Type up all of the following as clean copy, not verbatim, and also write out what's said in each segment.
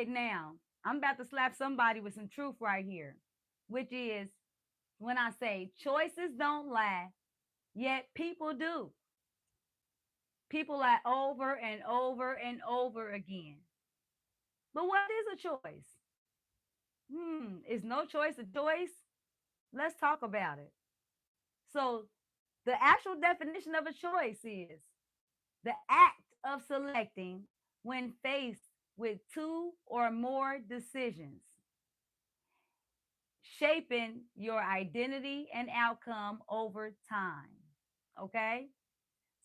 Okay, now I'm about to slap somebody with some truth right here, which is when I say choices don't lie, yet people do. People lie over and over and over again. But what is a choice? Is no choice a choice? Let's talk about it. So, the actual definition of a choice is the act of selecting when faced with two or more decisions, shaping your identity and outcome over time. Okay?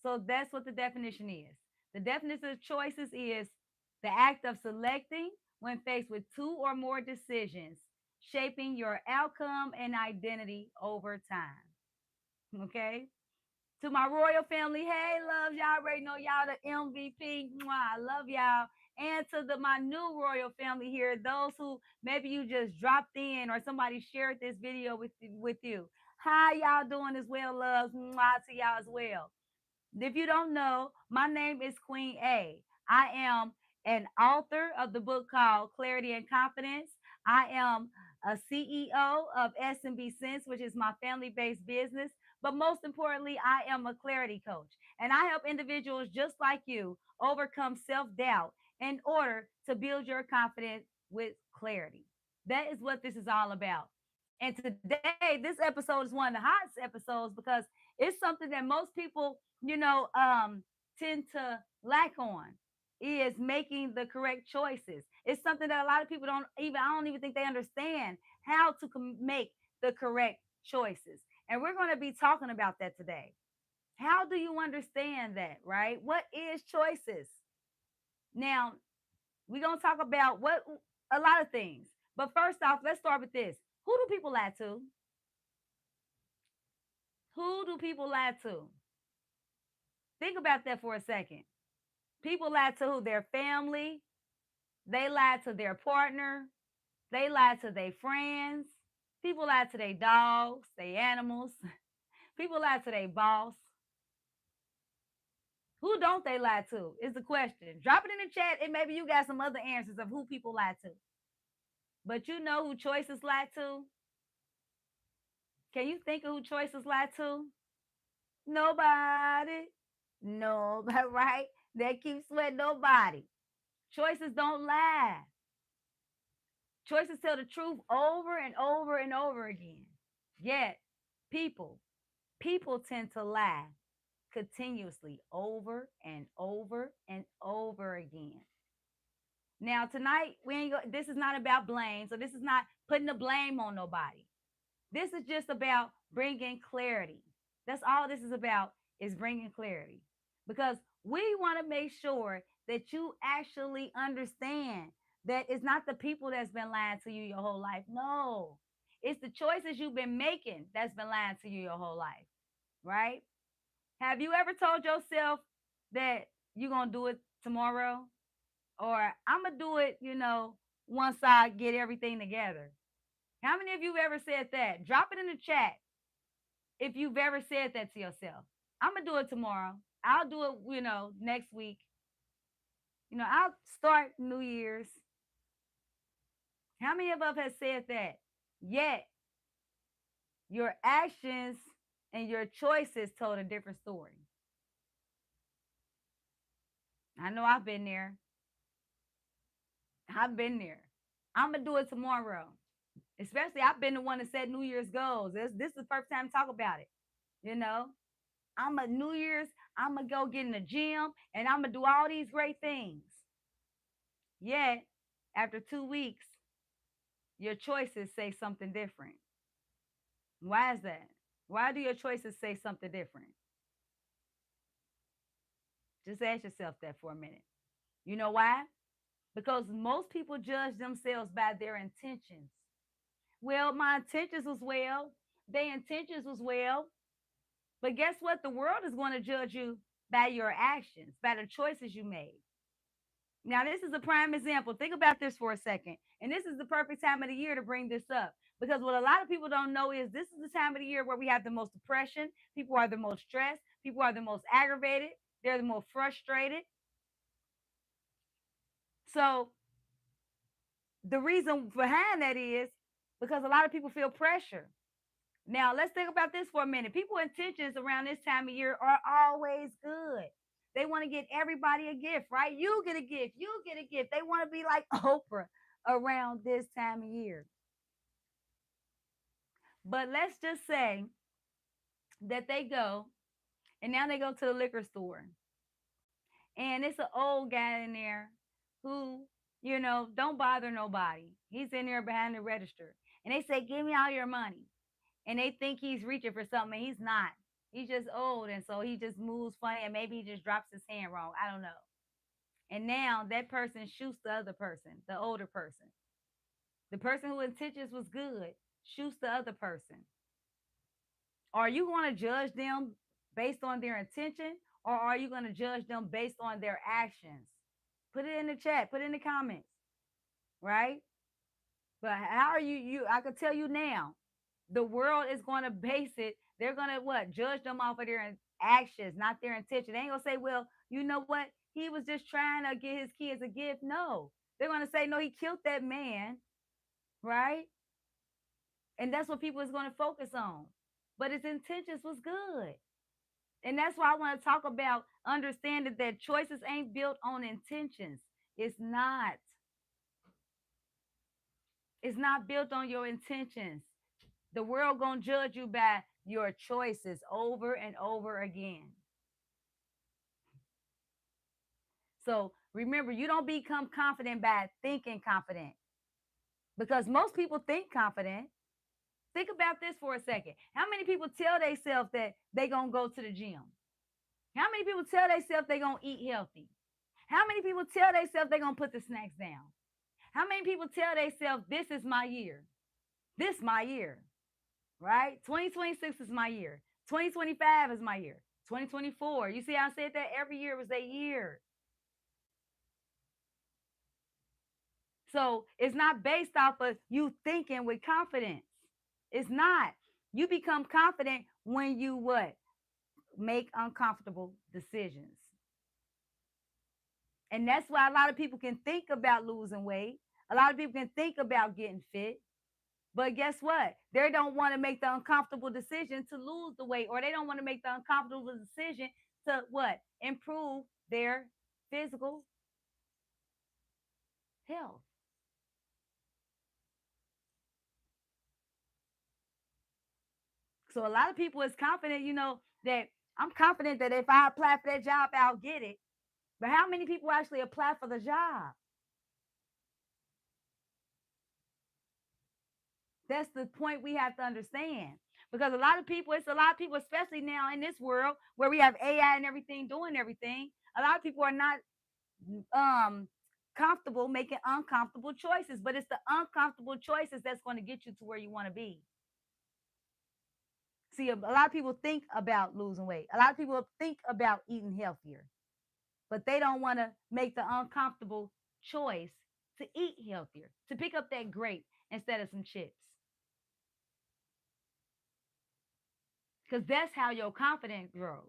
So that's what the definition is. The definition of choices is the act of selecting when faced with two or more decisions, shaping your outcome and identity over time. Okay? To my royal family, hey, loves, y'all already know y'all the MVP. Mwah, I love y'all. And to my new royal family here, those who maybe you just dropped in or somebody shared this video with you. How y'all doing as well, loves? Mwah, to y'all as well. If you don't know, my name is Queen A. I am an author of the book called Clarity and Confidence. I am a CEO of S&B Sense, which is my family-based business. But most importantly, I am a clarity coach. And I help individuals just like you overcome self-doubt in order to build your confidence with clarity. That is what this is all about. And today, this episode is one of the hottest episodes because it's something that most people, tend to lack on is making the correct choices. It's something that a lot of people I don't even think they understand how to make the correct choices. And we're going to be talking about that today. How do you understand that, right? What is choices? Now, we're going to talk about what a lot of things. But first off, let's start with this. Who do people lie to? Who do people lie to? Think about that for a second. People lie to who? Their family. They lie to their partner. They lie to their friends. People lie to their dogs, their animals. People lie to their boss. Who don't they lie to is the question. Drop it in the chat and maybe you got some other answers of who people lie to. But you know who choices lie to? Can you think of who choices lie to? Nobody. Nobody, right? They keep sweating nobody. Choices don't lie. Choices tell the truth over and over and over again. Yet, people, people tend to lie continuously over and over and over again. Now, tonight, this is not about blame. So, this is not putting the blame on nobody. This is just about bringing clarity. That's all this is about is bringing clarity. Because we want to make sure that you actually understand that it's not the people that's been lying to you your whole life. No, it's the choices you've been making that's been lying to you your whole life, right? Have you ever told yourself that you're going to do it tomorrow? Or I'm going to do it, once I get everything together. How many of you have ever said that? Drop it in the chat if you've ever said that to yourself. I'm going to do it tomorrow. I'll do it, next week. I'll start New Year's. How many of us have said that? Yet, your actions and your choices told a different story. I know I've been there. I've been there. I'm going to do it tomorrow. Especially, I've been the one that set New Year's goals. This is the first time to talk about it. You know, I'm a New Year's, I'm going to go get in the gym and I'm going to do all these great things. Yet, after 2 weeks, your choices say something different. Why is that? Why do your choices say something different? Just ask yourself that for a minute. You know why? Because most people judge themselves by their intentions. Well, my intentions was well, their intentions was well. But guess what? The world is going to judge you by your actions, by the choices you made. Now, this is a prime example. Think about this for a second. And this is the perfect time of the year to bring this up. Because what a lot of people don't know is this is the time of the year where we have the most depression. People are the most stressed. People are the most aggravated. They're the most frustrated. So The reason behind that is because a lot of people feel pressure. Now, let's think about this for a minute. People intentions around this time of year are always good. They want to get everybody a gift, right? You get a gift, you get a gift. They want to be like Oprah around this time of year. But let's just say that they go and now they go to the liquor store and it's an old guy in there who, don't bother nobody. He's in there behind the register. And they say, "Give me all your money." And they think he's reaching for something. He's not. He's just old. And so he just moves funny and maybe he just drops his hand wrong. I don't know. And now that person shoots the other person, the older person. The person who intentions was good shoots the other person. Are you going to judge them based on their intention or are you going to judge them based on their actions? Put it in the chat, put it in the comments, right? But how are you I could tell you now, the world is going to base it. They're going to what? Judge them off of their actions, not their intention. They ain't going to say, "Well, you know what? He was just trying to get his kids a gift." No. They're going to say, "No, he killed that man," right? And that's what people is going to focus on. But his intentions was good. And that's why I want to talk about understanding that choices ain't built on intentions. It's not. It's not built on your intentions. The world gonna judge you by your choices over and over again. So remember, you don't become confident by thinking confident because most people think confident. Think about this for a second. How many people tell themselves that they gonna go to the gym? How many people tell themselves they gonna eat healthy? How many people tell themselves they gonna put the snacks down? How many people tell themselves this is my year? This my year, right? 2026 is my year. 2025 is my year. 2024. You see how I said that every year was a year. So it's not based off of you thinking with confidence. It's not. You become confident when you what? Make uncomfortable decisions. And that's why a lot of people can think about losing weight. A lot of people can think about getting fit. But guess what? They don't want to make the uncomfortable decision to lose the weight, or they don't want to make the uncomfortable decision to what? Improve their physical health. So a lot of people is confident, that I'm confident that if I apply for that job, I'll get it. But how many people actually apply for the job? That's the point we have to understand. Because a lot of people, it's a lot of people, especially now in this world where we have AI and everything doing everything, a lot of people are not um comfortable making uncomfortable choices. But it's the uncomfortable choices that's going to get you to where you want to be. See, a lot of people think about losing weight. A lot of people think about eating healthier, but they don't want to make the uncomfortable choice to eat healthier, to pick up that grape instead of some chips. Because that's how your confidence grows.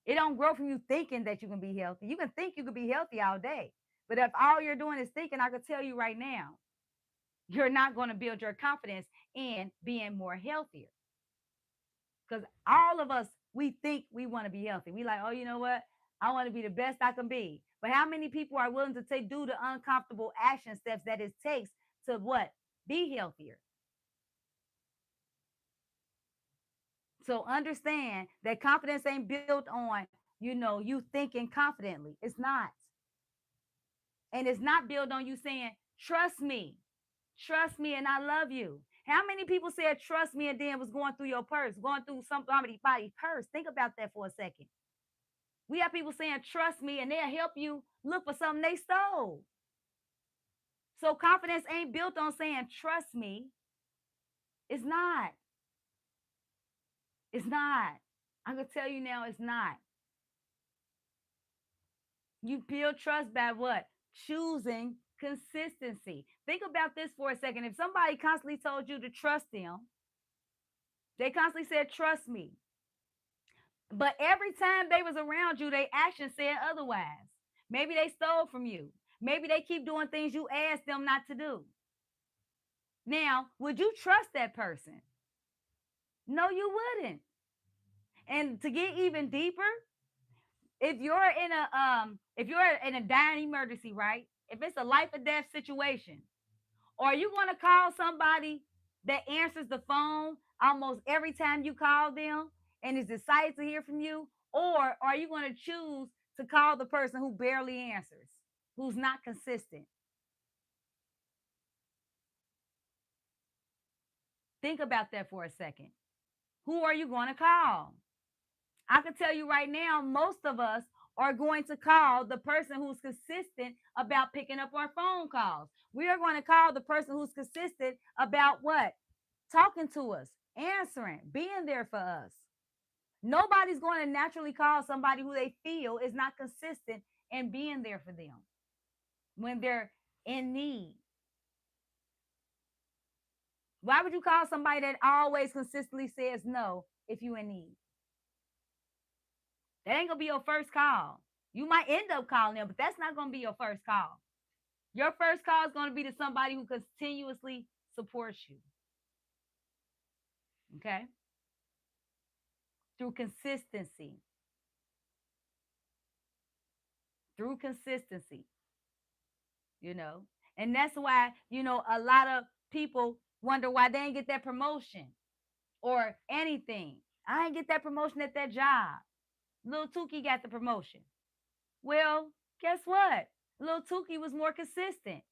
It don't grow from you thinking that you can be healthy. You can think you can be healthy all day. But if all you're doing is thinking, I can tell you right now, you're not going to build your confidence in being more healthier. Because all of us, we think we want to be healthy. We like, "Oh, you know what? I want to be the best I can be." But how many people are willing to do the uncomfortable action steps that it takes to what? Be healthier. So understand that confidence ain't built on, you thinking confidently. It's not. And it's not built on you saying, trust me, and I love you. How many people said trust me and then was going through your purse, going through somebody's purse? Think about that for a second. We have people saying trust me and they'll help you look for something they stole. So confidence ain't built on saying trust me. It's not. It's not. I can tell you now it's not. You build trust by what? Choosing consistency. Think about this for a second. If somebody constantly told you to trust them, they constantly said, "Trust me." But every time they was around you, their actions said otherwise. Maybe they stole from you. Maybe they keep doing things you asked them not to do. Now, would you trust that person? No, you wouldn't. And to get even deeper, if you're in a dying emergency, right? If it's a life or death situation, or you want to call somebody that answers the phone almost every time you call them and is excited to hear from you, or are you going to choose to call the person who barely answers, who's not consistent? Think about that for a second. Who are you going to call? I can tell you right now, most of us are going to call the person who's consistent about picking up our phone calls. We are going to call the person who's consistent about what? Talking to us, answering, being there for us. Nobody's going to naturally call somebody who they feel is not consistent in being there for them when they're in need. Why would you call somebody that always consistently says no if you're in need? That ain't gonna be your first call. You might end up calling them, but that's not gonna be your first call. Your first call is gonna be to somebody who continuously supports you. Okay? Through consistency. Through consistency, you know. And that's why, a lot of people wonder why they ain't get that promotion or anything. I ain't get that promotion at that job. Little Tukey got the promotion. Well, guess what? Little Tukey was more consistent.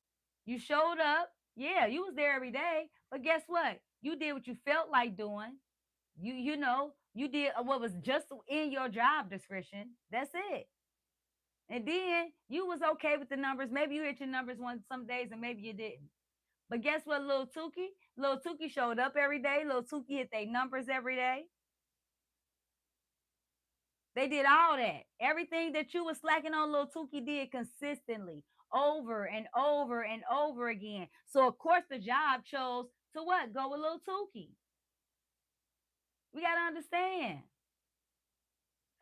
You showed up. Yeah, you was there every day. But guess what? You did what you felt like doing. You did what was just in your job description. That's it. And then you was okay with the numbers. Maybe you hit your numbers one some days and maybe you didn't. But guess what, little Tukey? Little Tukey showed up every day. Little Tukey hit their numbers every day. They did all that. Everything that you was slacking on, little Tukey did consistently over and over and over again. So of course the job chose to what? Go with little Tukey. We gotta understand.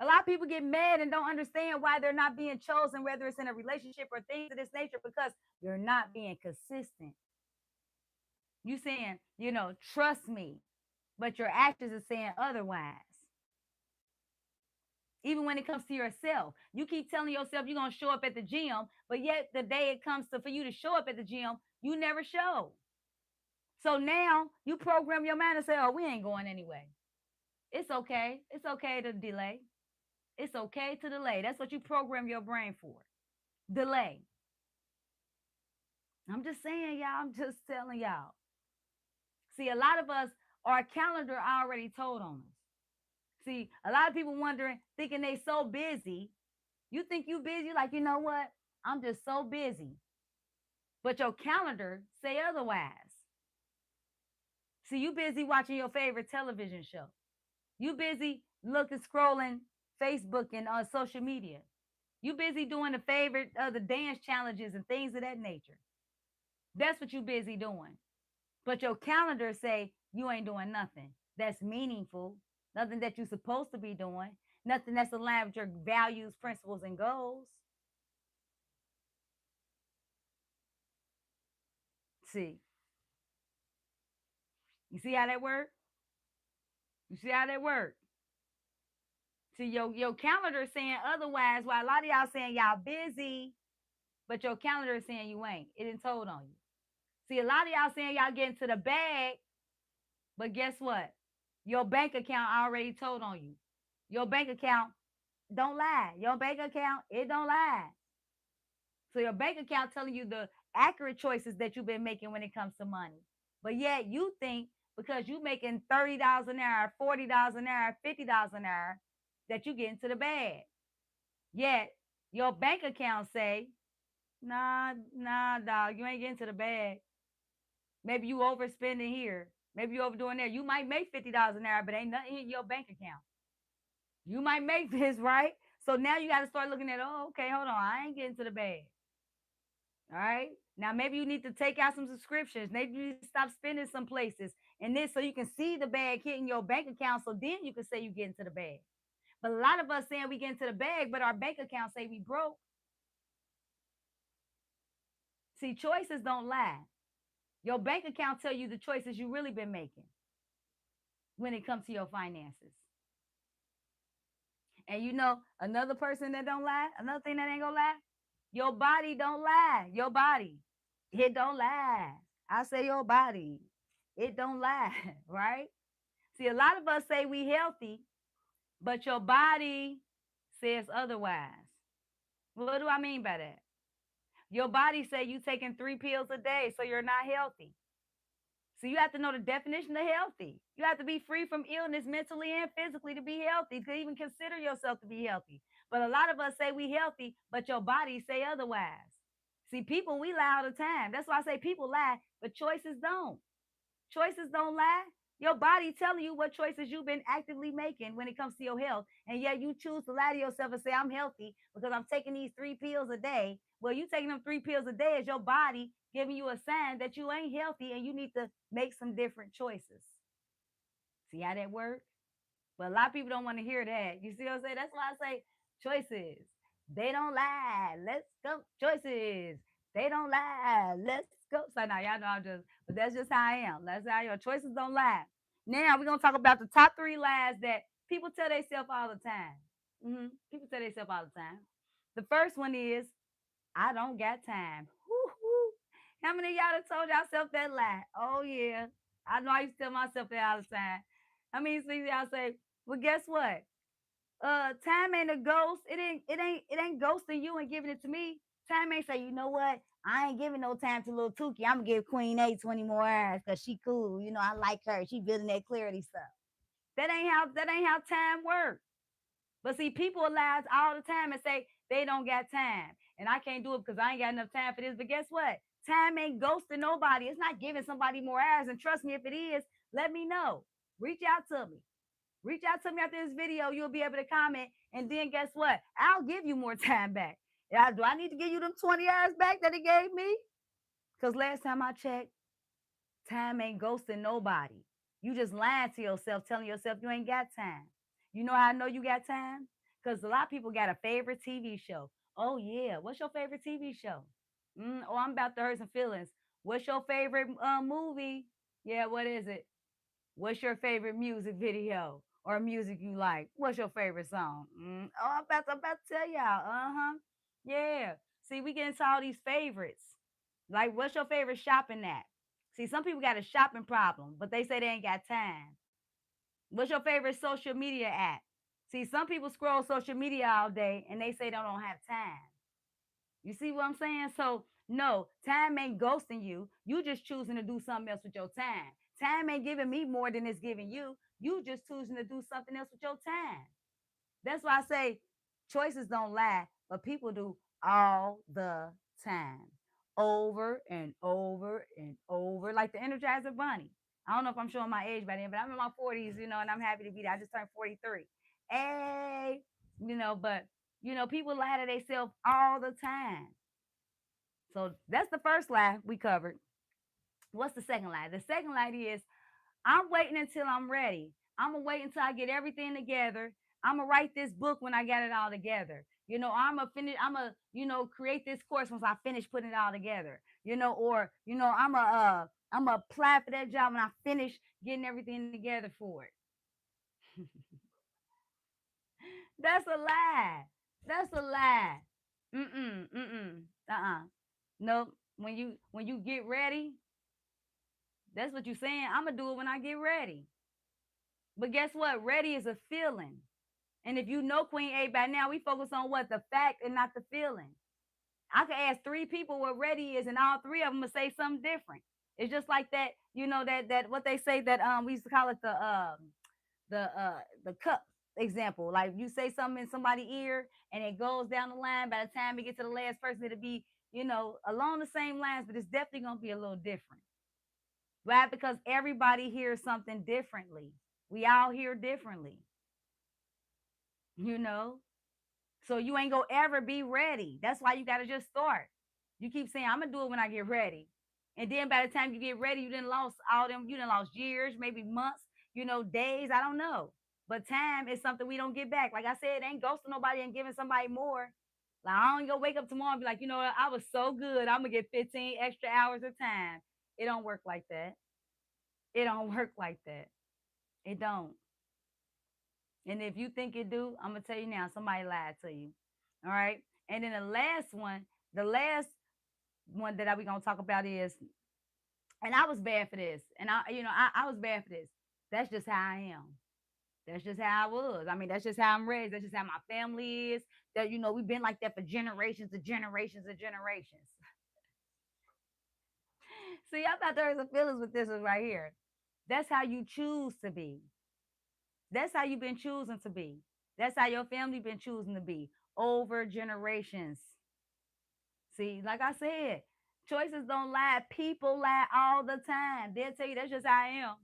A lot of people get mad and don't understand why they're not being chosen, whether it's in a relationship or things of this nature, because you're not being consistent. You saying, trust me, but your actions are saying otherwise. Even when it comes to yourself, you keep telling yourself you're gonna show up at the gym, but yet the day it comes to for you to show up at the gym, you never show. So now you program your mind to say, "Oh, we ain't going anyway. It's okay. It's okay to delay. It's okay to delay." That's what you program your brain for. Delay. I'm just saying, y'all. I'm just telling y'all. See, a lot of us, our calendar already told on us. See, a lot of people wondering, thinking they so busy. You think you busy? Like, you know what? I'm just so busy. But your calendar say otherwise. See, you busy watching your favorite television show. You busy looking, scrolling Facebook and on social media. You busy doing the favorite the dance challenges and things of that nature. That's what you busy doing. But your calendar say you ain't doing nothing that's meaningful, nothing that you're supposed to be doing, nothing that's aligned with your values, principles, and goals. See, you see how that work? You see how that work? See, your calendar is saying otherwise, while a lot of y'all saying y'all busy, but your calendar is saying you ain't. It didn't told on you. See, a lot of y'all saying y'all getting to the bag, but guess what? Your bank account already told on you. Your bank account don't lie. Your bank account, it don't lie. So your bank account telling you the accurate choices that you've been making when it comes to money. But yet you think because you making $30 an hour, $40 an hour, $50 an hour, that you get into the bag. Yet your bank account say, nah, dog, you ain't getting to the bag. Maybe you overspending here. Maybe you overdoing there. You might make $50 an hour, but ain't nothing in your bank account. You might make this, right? So now you got to start looking at, oh, okay, hold on. I ain't getting to the bag. All right. Now maybe you need to take out some subscriptions. Maybe you need to stop spending some places and this so you can see the bag hitting your bank account. So then you can say you get into the bag. But a lot of us saying we get into the bag, but our bank account say we broke. See, choices don't lie. Your bank account tell you the choices you really been making when it comes to your finances. And you know, another person that don't lie, another thing that ain't gonna lie, your body don't lie. Your body, it don't lie. I say your body, it don't lie, right? See, a lot of us say we healthy, but your body says otherwise. What do I mean by that? Your body say you taking 3 pills a day, so you're not healthy. So you have to know the definition of healthy. You have to be free from illness mentally and physically to be healthy, to even consider yourself to be healthy. But a lot of us say we healthy, but your body say otherwise. See, people, we lie all the time. That's why I say people lie, but choices don't. Choices don't lie. Your body telling you what choices you've been actively making when it comes to your health. And yet you choose to lie to yourself and say, I'm healthy because I'm taking these 3 pills a day. Well, you taking them 3 pills a day is your body giving you a sign that you ain't healthy and you need to make some different choices. See how that works? But a lot of people don't want to hear that. You see what I'm saying? That's why I say choices. They don't lie. Let's go. Choices. They don't lie. Let's go. So now y'all know I'm just, but that's just how I am. That's how your choices don't lie. Now we're gonna talk about the top 3 lies that people tell themselves all the time. People tell themselves all the time. The first one is, I don't got time. Woo-hoo. How many of y'all have told yourself that lie? Oh yeah. I know I used to tell myself that all the time. I mean, see y'all say, well, guess what? Time ain't a ghost. It ain't ghosting you and giving it to me. Time ain't say, you know what? I ain't giving no time to little Tukey. I'm gonna give Queen A 20 more hours because she cool. You know, I like her. She building that clarity stuff. That ain't how time works. But see, people lies all the time and say they don't got time. And I can't do it because I ain't got enough time for this. But guess what? Time ain't ghosting nobody. It's not giving somebody more hours. And trust me, if it is, let me know. Reach out to me. Reach out to me after this video. You'll be able to comment. And then guess what? I'll give you more time back. Yeah, do I need to give you them 20 hours back that it gave me? Because last time I checked, time ain't ghosting nobody. You just lying to yourself, telling yourself you ain't got time. You know how I know you got time? Because a lot of people got a favorite TV show. Oh, yeah. What's your favorite TV show? Oh, I'm about to hurt some feelings. What's your favorite movie? Yeah, what is it? What's your favorite music video or music you like? What's your favorite song? Oh, I'm about to tell y'all. Uh-huh. Yeah. See, we get into all these favorites. Like, what's your favorite shopping app? See, some people got a shopping problem, but they say they ain't got time. What's your favorite social media app? See, some people scroll social media all day and they say they don't have time. You see what I'm saying? So, no, time ain't ghosting you. You just choosing to do something else with your time. Time ain't giving me more than it's giving you. You just choosing to do something else with your time. That's why I say choices don't lie, but people do all the time, over and over and over, like the Energizer Bunny. I don't know if I'm showing my age by then, but I'm in my 40s, and I'm happy to be there. I just turned 43. Hey, but people lie to themselves all the time. So that's the first lie we covered. What's the second lie? The second lie is, I'm waiting until I'm ready. I'm gonna wait until I get everything together. I'm gonna write this book when I got it all together. I'm gonna finish. I'm gonna, create this course once I finish putting it all together. Or I'm gonna apply for that job when I finish getting everything together for it. That's a lie. That's a lie. Mm-mm. Mm-mm. Uh-uh. No. When you get ready, that's what you're saying. I'm gonna do it when I get ready. But guess what? Ready is a feeling. And if you know Queen A by now, we focus on what? The fact and not the feeling. I could ask 3 people what ready is, and all 3 of them will say something different. It's just like that, that what they say that we used to call it the cup example. Like you say something in somebody's ear and it goes down the line. By the time it gets to the last person, it'll be, along the same lines, but it's definitely gonna be a little different. Right? Because everybody hears something differently. We all hear differently, you know. So you ain't gonna ever be ready. That's why you gotta just start. You keep saying, I'm gonna do it when I get ready. And then by the time you get ready, you didn't lost all them, you didn't lost years, maybe months, days, I don't know. But time is something we don't get back. Like I said, it ain't ghosting nobody and giving somebody more. Like I don't go wake up tomorrow and be like, I was so good. I'm gonna get 15 extra hours of time. It don't work like that. It don't work like that. It don't. And if you think it do, I'm gonna tell you now, somebody lied to you. All right. And then the last one that we gonna talk about is, and I was bad for this, and I was bad for this. That's just how I am. That's just how I was. I mean, that's just how I'm raised. That's just how my family is. That we've been like that for generations and generations and generations. See, I'm about to hurt some feelings with this one right here. That's how you choose to be. That's how you've been choosing to be. That's how your family been choosing to be over generations. See, like I said, choices don't lie. People lie all the time. They'll tell you that's just how I am.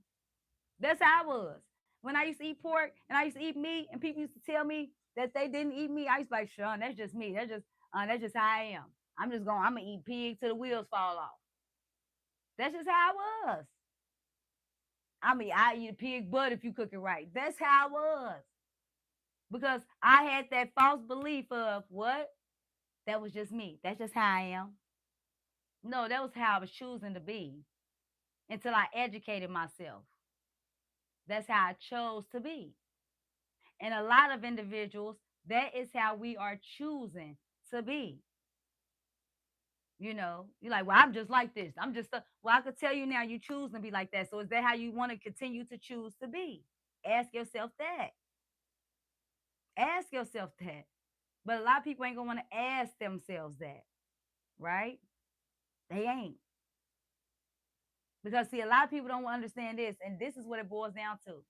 That's how I was. When I used to eat pork and I used to eat meat, and people used to tell me that they didn't eat meat, I used to be like, Sean, that's just me. That's just how I am. I'm gonna eat pig till the wheels fall off. That's just how I was. I mean, I eat a pig butt if you cook it right. That's how I was. Because I had that false belief of what? That was just me. That's just how I am. No, that was how I was choosing to be until I educated myself. That's how I chose to be. And a lot of individuals, that is how we are choosing to be. You're like, well, I'm just like this. Well, I could tell you now you choose to be like that. So is that how you want to continue to choose to be? Ask yourself that. Ask yourself that. But a lot of people ain't going to want to ask themselves that, right? They ain't. Because, see, a lot of people don't understand this. And this is what it boils down to.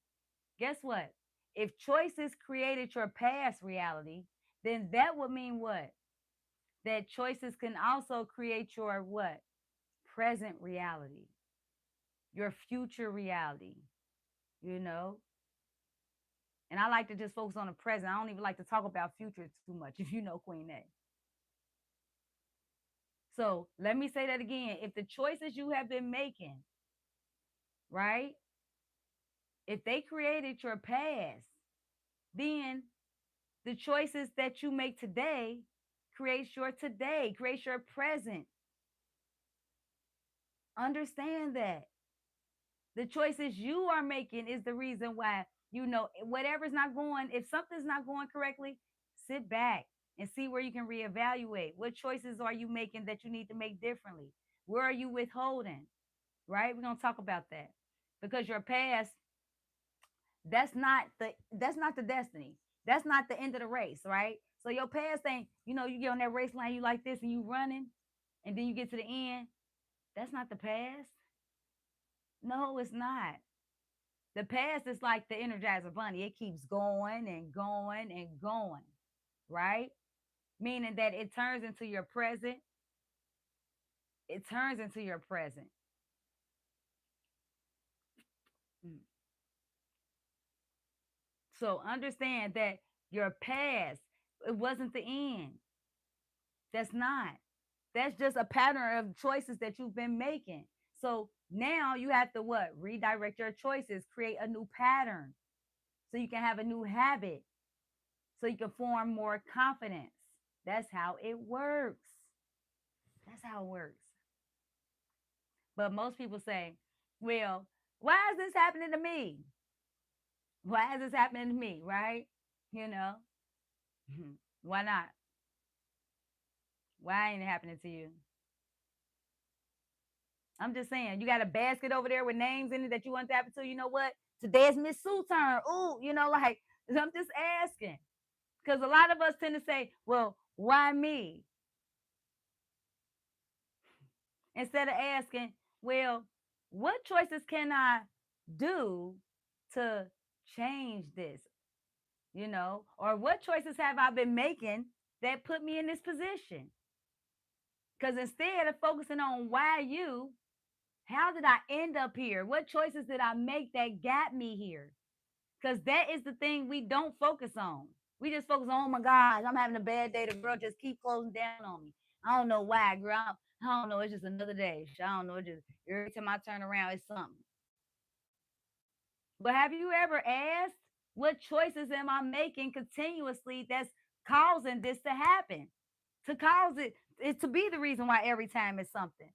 Guess what? If choices created your past reality, then that would mean what? That choices can also create your what? Present reality, your future reality, you know? And I like to just focus on the present. I don't even like to talk about future too much, if you know Queen A. So let me say that again. If the choices you have been making, right? If they created your past, then the choices that you make today creates your present. Understand that. The choices you are making is the reason why, whatever's not going, if something's not going correctly, sit back and see where you can reevaluate. What choices are you making that you need to make differently? Where are you withholding? Right? We're going to talk about that. Because your past, that's not the destiny. That's not the end of the race, right? So your past ain't, you get on that race line, you like this and you running, and then you get to the end. That's not the past. No, it's not. The past is like the Energizer Bunny. It keeps going and going and going, right? Meaning that it turns into your present. It turns into your present. Mm. So understand that your past, it wasn't the end. That's not. That's just a pattern of choices that you've been making. So now you have to what? Redirect your choices, create a new pattern so you can have a new habit, so you can form more confidence. That's how it works. That's how it works. But most people say, well, why is this happening to me? Why is this happening to me? Right? You know, why not? Why ain't it happening to you? I'm just saying, you got a basket over there with names in it that you want to happen to. You know what? Today's Miss Sue turn. Ooh, like, I'm just asking. Because a lot of us tend to say, well, why me? Instead of asking, well, what choices can I do to change this? Or what choices have I been making that put me in this position? Because instead of focusing on why you, how did I end up here? What choices did I make that got me here? Because that is the thing we don't focus on. We just focus on, oh my gosh, I'm having a bad day. The girl just keep closing down on me. I don't know why, girl. I don't know. It's just another day. I don't know. It's just every time I turn around, it's something. But have you ever asked, what choices am I making continuously that's causing this to happen? To cause it to be the reason why every time it's something.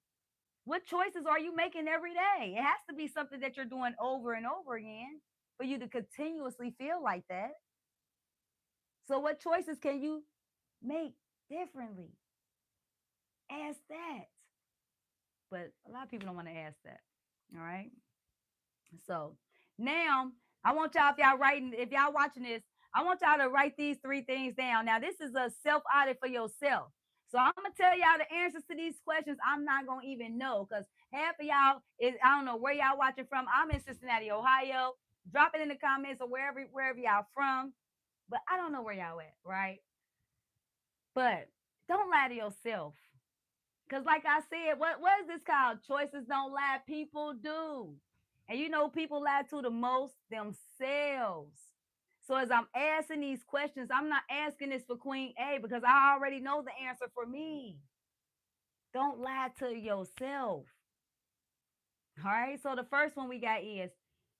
What choices are you making every day? It has to be something that you're doing over and over again for you to continuously feel like that. So, what choices can you make differently? Ask that. But a lot of people don't want to ask that. All right. So now I want y'all, if y'all writing, if y'all watching this, I want y'all to write these three things down. Now, this is a self audit for yourself. So I'm gonna tell y'all the answers to these questions. I'm not gonna even know because half of y'all is, I don't know where y'all watching from. I'm in Cincinnati, Ohio. Drop it in the comments or wherever y'all from. But I don't know where y'all at, right? But don't lie to yourself. Cause like I said, what is this called? Choices don't lie, people do. And you know people lie to the most themselves. So as I'm asking these questions, I'm not asking this for Queen A because I already know the answer for me. Don't lie to yourself. All right. So the first one we got is,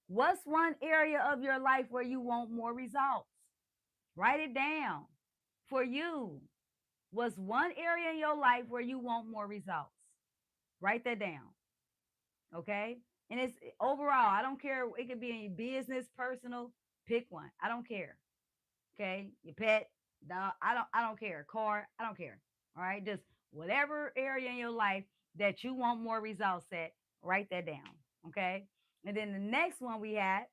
what's one area of your life where you want more results? Write it down. For you, what's one area in your life where you want more results? Write that down. Okay. And it's overall, I don't care. It could be in your business, personal, pick one. I don't care. Okay. Your pet, dog, I don't care. Car, I don't care. All right. Just whatever area in your life that you want more results at, write that down. Okay. And then the next one we had,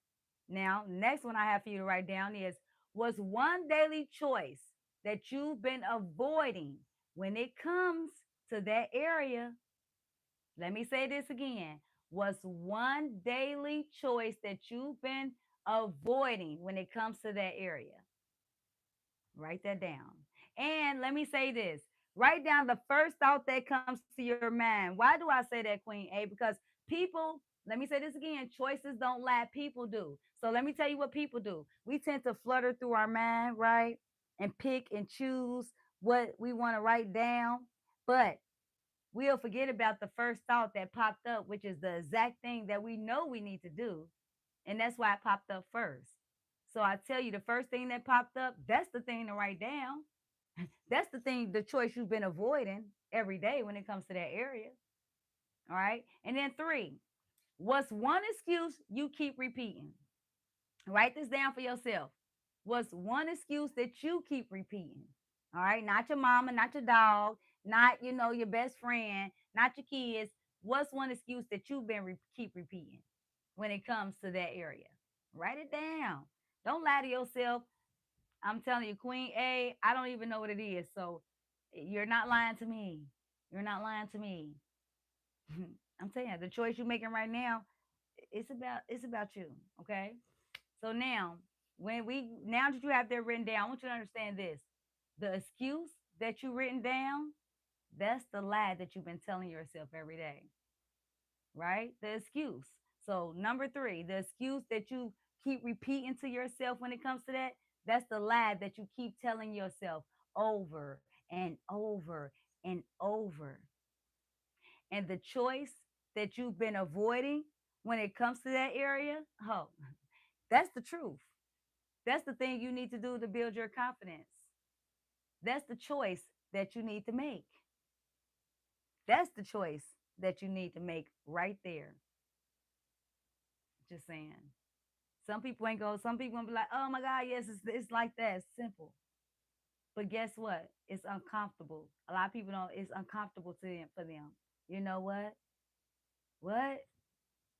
now, next one I have for you to write down is, what's one daily choice that you've been avoiding when it comes to that area? Let me say this again. What's one daily choice that you've been avoiding when it comes to that area? Write that down. And let me say this, write down the first thought that comes to your mind. Why do I say that, Queen A? Because people, let me say this again, choices don't lie, people do. So let me tell you what people do. We tend to flutter through our mind, right? And pick and choose what we want to write down. But we'll forget about the first thought that popped up, which is the exact thing that we know we need to do. And that's why it popped up first. So I tell you, the first thing that popped up, that's the thing to write down. That's the thing, the choice you've been avoiding every day when it comes to that area. All right. And then three, what's one excuse you keep repeating? Write this down for yourself. What's one excuse that you keep repeating? All right. Not your mama, not your dog, not, your best friend, not your kids. What's one excuse that you've been keep repeating when it comes to that area? Write it down. Don't lie to yourself. I'm telling you, Queen A, I don't even know what it is. So you're not lying to me. You're not lying to me. I'm telling you, the choice you're making right now, it's about you. Okay. So now that you have that written down, I want you to understand this. The excuse that you written down, that's the lie that you've been telling yourself every day, right? The excuse. So number three, the excuse that you keep repeating to yourself when it comes to that, that's the lie that you keep telling yourself over and over and over. And the choice that you've been avoiding when it comes to that area, oh, that's the truth. That's the thing you need to do to build your confidence. That's the choice that you need to make. That's the choice that you need to make right there. Just saying. Some people gonna be like, oh my God, yes, it's like that. It's simple. But guess what? It's uncomfortable. A lot of people don't, it's uncomfortable to them for them. You know what? What?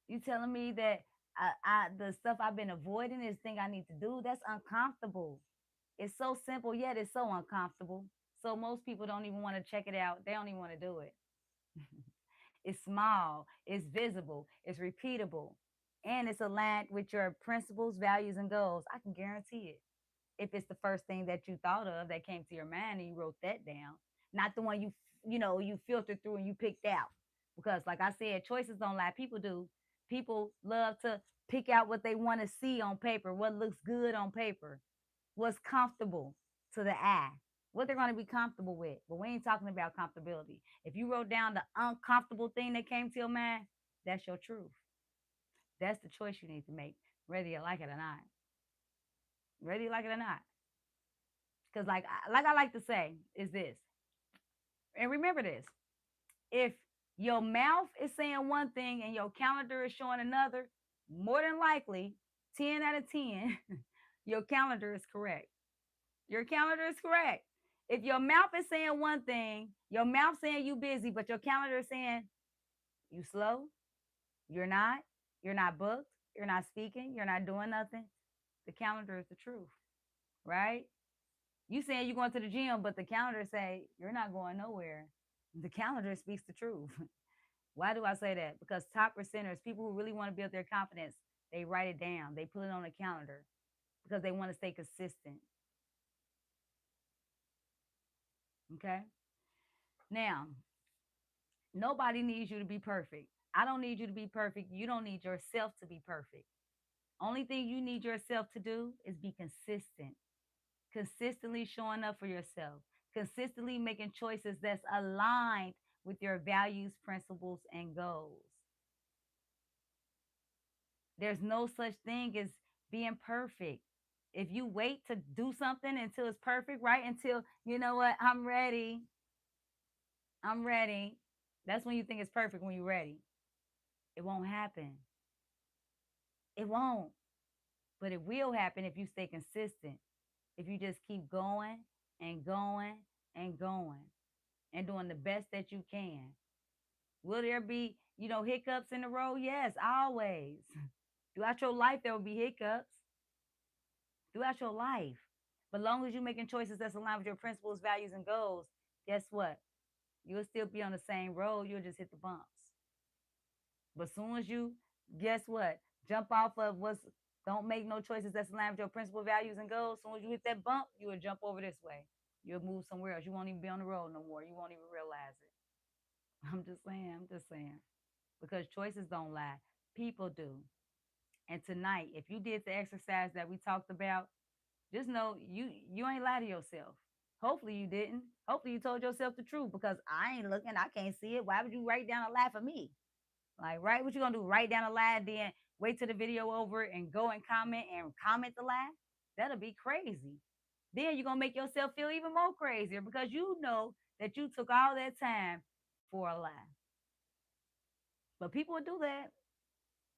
You telling me that the stuff I've been avoiding is thing I need to do? That's uncomfortable. It's so simple, yet it's so uncomfortable. So most people don't even want to check it out. They don't even want to do it. It's small, it's visible, it's repeatable, and it's aligned with your principles, values, and goals. I can guarantee it. If it's the first thing that you thought of that came to your mind and you wrote that down, not the one you filtered through and you picked out. Because like I said, choices don't lie. People do. People love to pick out what they want to see on paper, what looks good on paper, what's comfortable to the eye, what they're going to be comfortable with. But we ain't talking about comfortability. If you wrote down the uncomfortable thing that came to your mind, that's your truth. That's the choice you need to make, whether you like it or not. Whether you like it or not. Because like I like to say is this, and remember this: if Your mouth is saying one thing and your calendar is showing another, more than likely, 10 out of 10, your calendar is correct. Your calendar is correct. If your mouth is saying one thing, your mouth saying you busy, but your calendar is saying you slow, you're not, you're not booked, you're not speaking, you're not doing nothing, the calendar is the truth, right? You saying you're going to the gym, but the calendar say you're not going nowhere. The calendar speaks the truth. Why do I say that? Because top percenters, people who really want to build their confidence, they write it down. They put it on a calendar because they want to stay consistent. Okay. Now, nobody needs you to be perfect. I don't need you to be perfect. You don't need yourself to be perfect. Only thing you need yourself to do is be consistent, consistently showing up for yourself, consistently making choices that's aligned with your values, principles, and goals. There's no such thing as being perfect. If you wait to do something until it's perfect, right? Until, you know what, I'm ready. That's when you think it's perfect when you're ready. It won't happen. It won't. But it will happen if you stay consistent. If you just keep going and going and going and doing the best that you can. Will there be, hiccups in the road? Yes, always. Throughout your life, there will be hiccups. Throughout your life. But long as you're making choices that's aligned with your principles, values, and goals, guess what? You'll still be on the same road. You'll just hit the bumps. But soon as you, guess what? Jump off of don't make no choices that's aligned with your principal values and goals. Soon as you hit that bump, you will jump over this way. You'll move somewhere else. You won't even be on the road no more. You won't even realize it. I'm just saying. Because choices don't lie. People do. And tonight, if you did the exercise that we talked about, just know you ain't lie to yourself. Hopefully you didn't. Hopefully you told yourself the truth because I ain't looking. I can't see it. Why would you write down a lie for me? Like, right? What you gonna do? Write down a lie, then wait till the video over and go and comment the lie? That'll be crazy. Then you're gonna make yourself feel even more crazier because you know that you took all that time for a lie. But people will do that.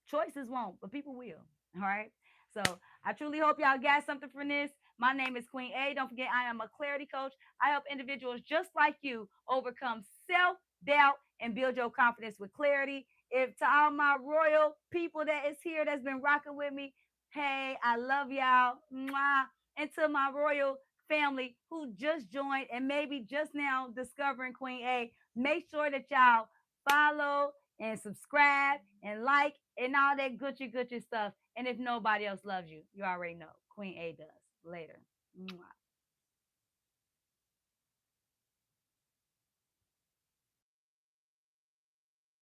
Choices won't, but people will. All right. So I truly hope y'all got something from this. My name is Queen A. Don't forget, I am a clarity coach. I help individuals just like you overcome self doubt and build your confidence with clarity. If to all my royal people that is here that's been rocking with me, hey, I love y'all. Mwah. And to my royal family who just joined and maybe just now discovering Queen A, make sure that y'all follow and subscribe and like and all that Gucci stuff. And if nobody else loves you, you already know Queen A does. Later. Mwah.